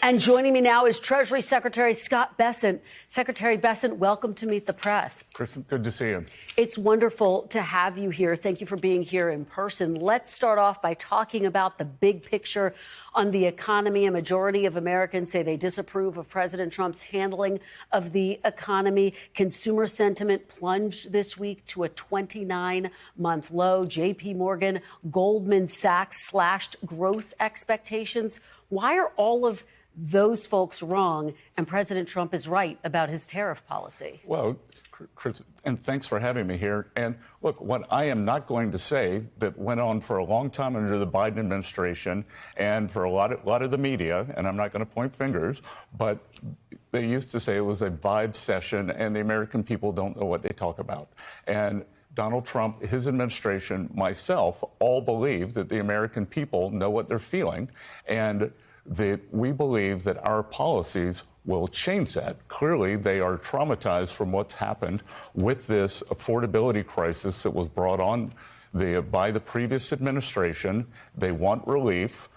And joining me now is Treasury Secretary Scott Bessent. Secretary Bessent, welcome to Meet the Press. Kristen, good to see you. It's wonderful to have you here. Thank you for being here in person. Let's start off by talking about the big picture on the economy. A majority of Americans say they disapprove of President Trump's handling of the economy. Consumer sentiment plunged this week to a 29-month low. J.P. Morgan, Goldman Sachs slashed growth expectations. Why are all of those folks wrong and President Trump is right about his tariff policy? Well, Chris, and thanks for having me here. And look, what I am not going to say that went on for a long time under the Biden administration and for a lot of the media, and I'm not going to point fingers, but they used to say it was a vibe session and the American people don't know what they talk about. And Donald Trump, his administration, myself, all believe that the American people know what they're feeling, and that we believe that our policies will change that. Clearly, they are traumatized from what's happened with this affordability crisis that was brought on by the previous administration. They want relief.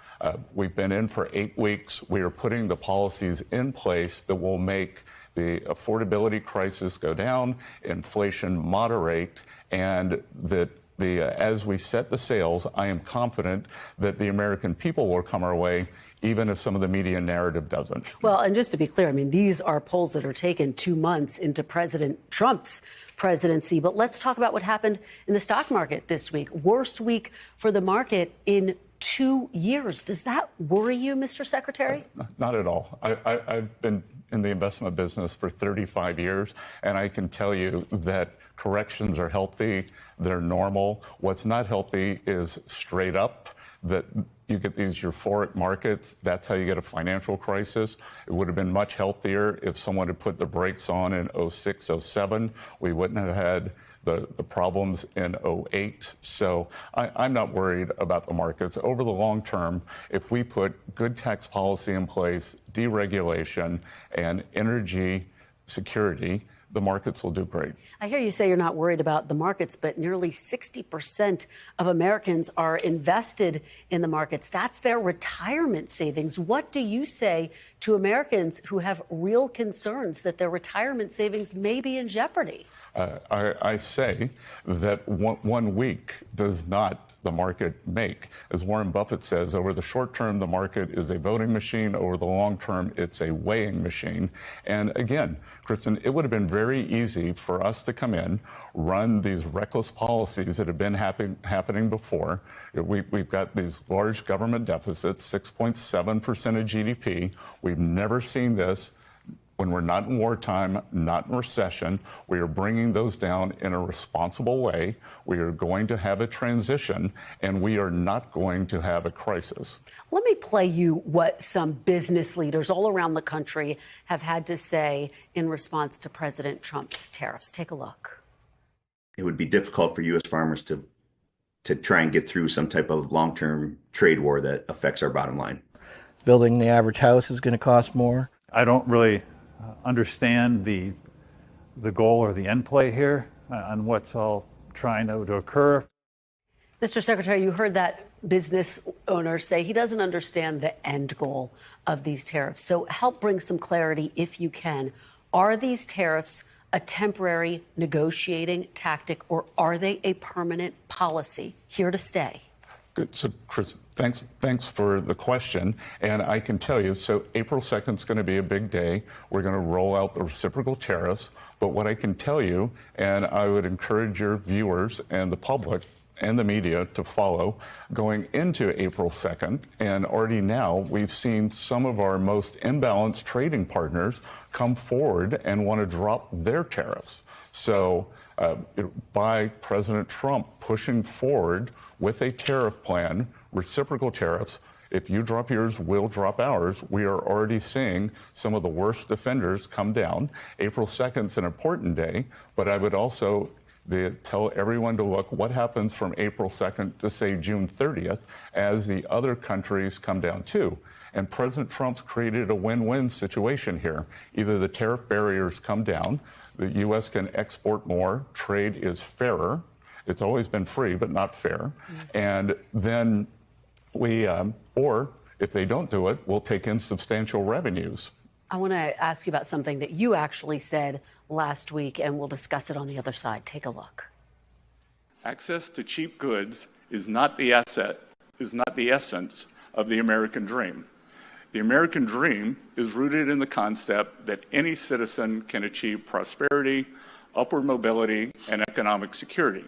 We've been in for 8 weeks. We are putting the policies in place that will make the affordability crisis go down, inflation moderate, and that as we set the sails, I am confident that the American people will come our way, even if some of the media narrative doesn't. Well, and just to be clear, I mean, these are polls that are taken 2 months into President Trump's presidency. But let's talk about what happened in the stock market this week. Worst week for the market in 2 years. Does that worry you, Mr. Secretary? Not at all. I've been in the investment business for 35 years, and I can tell you that corrections are healthy. They're normal. What's not healthy is straight up, that you get these euphoric markets. That's how you get a financial crisis. It would have been much healthier if someone had put the brakes on in 06, 07. We wouldn't have had the problems in 08. So I'm not worried about the markets. Over the long term, if we put good tax policy in place, deregulation, and energy security, the markets will do great. I hear you say you're not worried about the markets, but nearly 60% of Americans are invested in the markets. That's their retirement savings. What do you say to Americans who have real concerns that their retirement savings may be in jeopardy? I say that one week does not the market make. As Warren Buffett says, over the short term, the market is a voting machine. Over the long term, it's a weighing machine. And again, Kristen, it would have been very easy for us to come in, run these reckless policies that have been happening before. We've got these large government deficits, 6.7% of GDP. We've never seen this. When we're not in wartime, not in recession, we are bringing those down in a responsible way. We are going to have a transition, and we are not going to have a crisis. Let me play you what some business leaders all around the country have had to say in response to President Trump's tariffs. Take a look. It would be difficult for U.S. farmers to try and get through some type of long-term trade war that affects our bottom line. Building the average house is going to cost more. I don't really understand the goal or the end play here on what's all trying to occur. Mr. Secretary, you heard that business owner say he doesn't understand the end goal of these tariffs. So help bring some clarity if you can. Are these tariffs a temporary negotiating tactic, or are they a permanent policy here to stay? Good. So, Chris, thanks for the question. And I can tell you, so April 2nd is going to be a big day. We're going to roll out the reciprocal tariffs. But what I can tell you, and I would encourage your viewers and the public and the media to follow, going into April 2nd, and already now we've seen some of our most imbalanced trading partners come forward and want to drop their tariffs. So by President Trump pushing forward with a tariff plan, reciprocal tariffs, if you drop yours, we'll drop ours. We are already seeing some of the worst offenders come down. April 2nd is an important day, but I would also tell everyone to look what happens from April 2nd to, say, June 30th as the other countries come down too. And President Trump's created a win-win situation here. Either the tariff barriers come down, the U.S. can export more, trade is fairer. It's always been free, but not fair. And then or If they don't do it, we'll take in substantial revenues. I want to ask you about something that you actually said last week, and we'll discuss it on the other side. Take a look. Access to cheap goods is not the essence of the American dream. The American dream is rooted in the concept that any citizen can achieve prosperity, upward mobility, and economic security.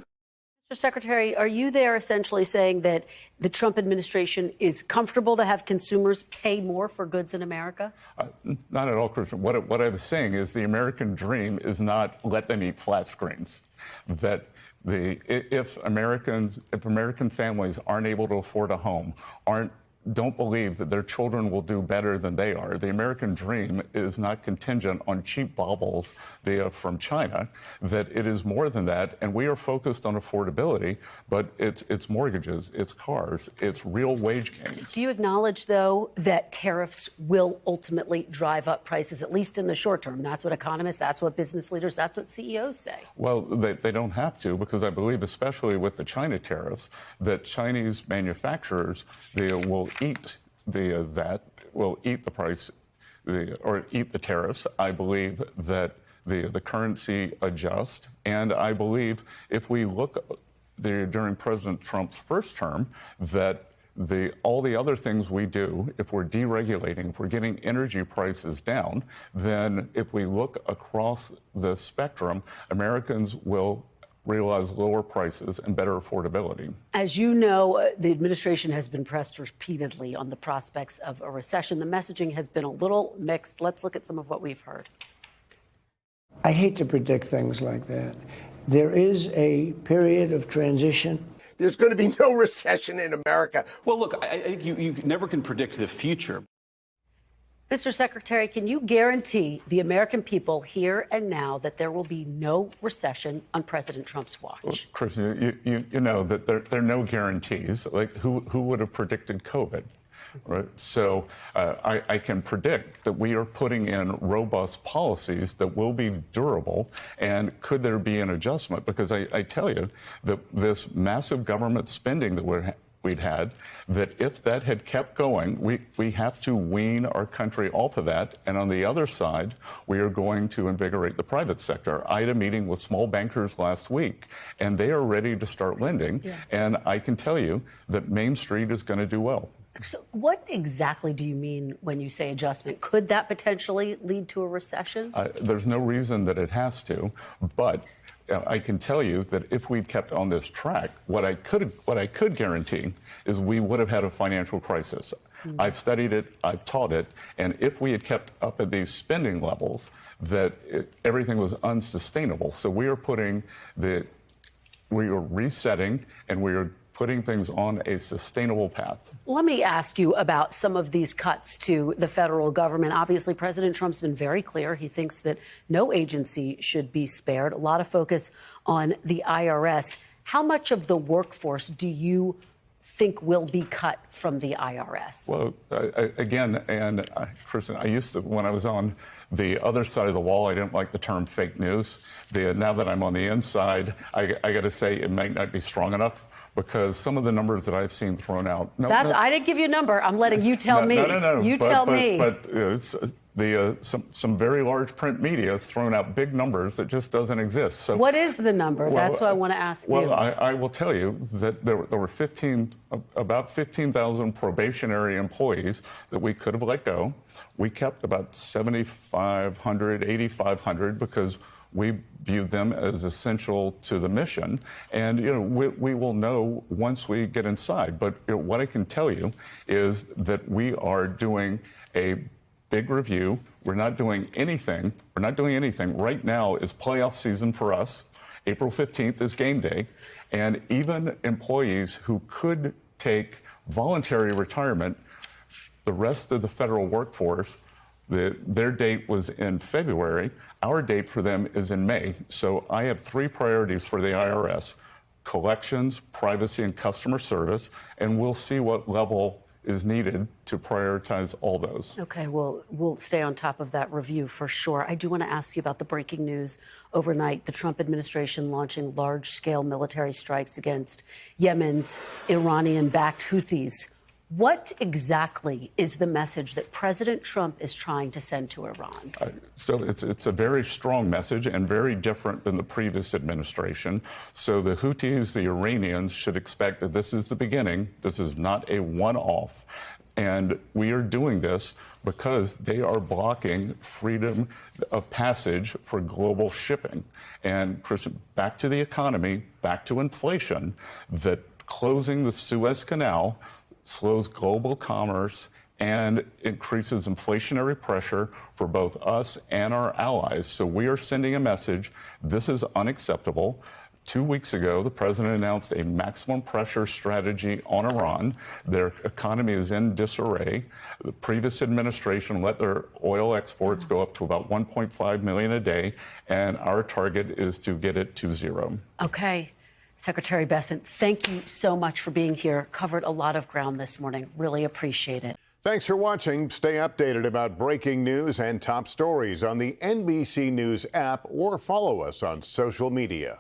Mr. Secretary, are you there essentially saying that the Trump administration is comfortable to have consumers pay more for goods in America? Not at all, Kristen. What I was saying is the American dream is not let them eat flat screens. That if American families aren't able to afford a home, don't believe that their children will do better than they are. The American dream is not contingent on cheap baubles from China, that it is more than that. And we are focused on affordability, but it's mortgages, it's cars, it's real wage gains. Do you acknowledge, though, that tariffs will ultimately drive up prices, at least in the short term? That's what economists, that's what business leaders, that's what CEOs say. Well, they don't have to, because I believe, especially with the China tariffs, that Chinese manufacturers, they will eat the price or eat the tariffs. I believe that the currency adjusts, and I believe if we look during President Trump's first term, that all the other things we do, if we're deregulating, if we're getting energy prices down, then if we look across the spectrum, Americans will realize lower prices and better affordability. As you know, the administration has been pressed repeatedly on the prospects of a recession. The messaging has been a little mixed. Let's look at some of what we've heard. I hate to predict things like that. There is a period of transition. There's going to be no recession in America. Well, look, I think you never can predict the future. Mr. Secretary, can you guarantee the American people here and now that there will be no recession on President Trump's watch? Well, Chris, you know that there are no guarantees. Like, who would have predicted COVID? Right? So I can predict that we are putting in robust policies that will be durable. And could there be an adjustment? Because I tell you that this massive government spending that we'd had, that if that had kept going, we have to wean our country off of that. And on the other side, we are going to invigorate the private sector. I had a meeting with small bankers last week, and they are ready to start lending. Yeah. And I can tell you that Main Street is going to do well. So what exactly do you mean when you say adjustment? Could that potentially lead to a recession? There's no reason that it has to, but I can tell you that if we'd kept on this track, what I could guarantee is we would have had a financial crisis. Mm-hmm. I've studied it, I've taught it, and if we had kept up at these spending levels, everything was unsustainable. So we are resetting, and we are putting things on a sustainable path. Let me ask you about some of these cuts to the federal government. Obviously, President Trump's been very clear. He thinks that no agency should be spared. A lot of focus on the IRS. How much of the workforce do you think will be cut from the IRS? Well, again, and Kristen, I used to, when I was on the other side of the wall, I didn't like the term fake news. Now that I'm on the inside, I got to say it might not be strong enough, because some of the numbers that I've seen thrown out. I didn't give you a number. I'm letting you tell me. No. You tell me. But some very large print media has thrown out big numbers that just doesn't exist. So what is the number? That's what I want to ask you. Well, I will tell you that there were about 15,000 probationary employees that we could have let go. We kept about 7,500, 8,500 because we viewed them as essential to the mission. And, we will know once we get inside. But what I can tell you is that we are doing a big review. We're not doing anything. Right now is playoff season for us. April 15th is game day. And even employees who could take voluntary retirement, the rest of the federal workforce, their date was in February. Our date for them is in May. So I have three priorities for the IRS: collections, privacy, and customer service. And we'll see what level is needed to prioritize all those. Okay, well, we'll stay on top of that review for sure. I do want to ask you about the breaking news overnight. The Trump administration launching large-scale military strikes against Yemen's Iranian-backed Houthis. What exactly is the message that President Trump is trying to send to Iran? So it's a very strong message and very different than the previous administration. So the Houthis, the Iranians, should expect that this is the beginning. This is not a one-off. And we are doing this because they are blocking freedom of passage for global shipping. And Chris, back to the economy, back to inflation, that closing the Suez Canal slows global commerce and increases inflationary pressure for both us and our allies. So we are sending a message. This is unacceptable. 2 weeks ago, the president announced a maximum pressure strategy on Iran. Their economy is in disarray. The previous administration let their oil exports go up to about 1.5 million a day, and our target is to get it to zero. Okay. Secretary Bessent, thank you so much for being here. Covered a lot of ground this morning. Really appreciate it. Thanks for watching. Stay updated about breaking news and top stories on the NBC News app or follow us on social media.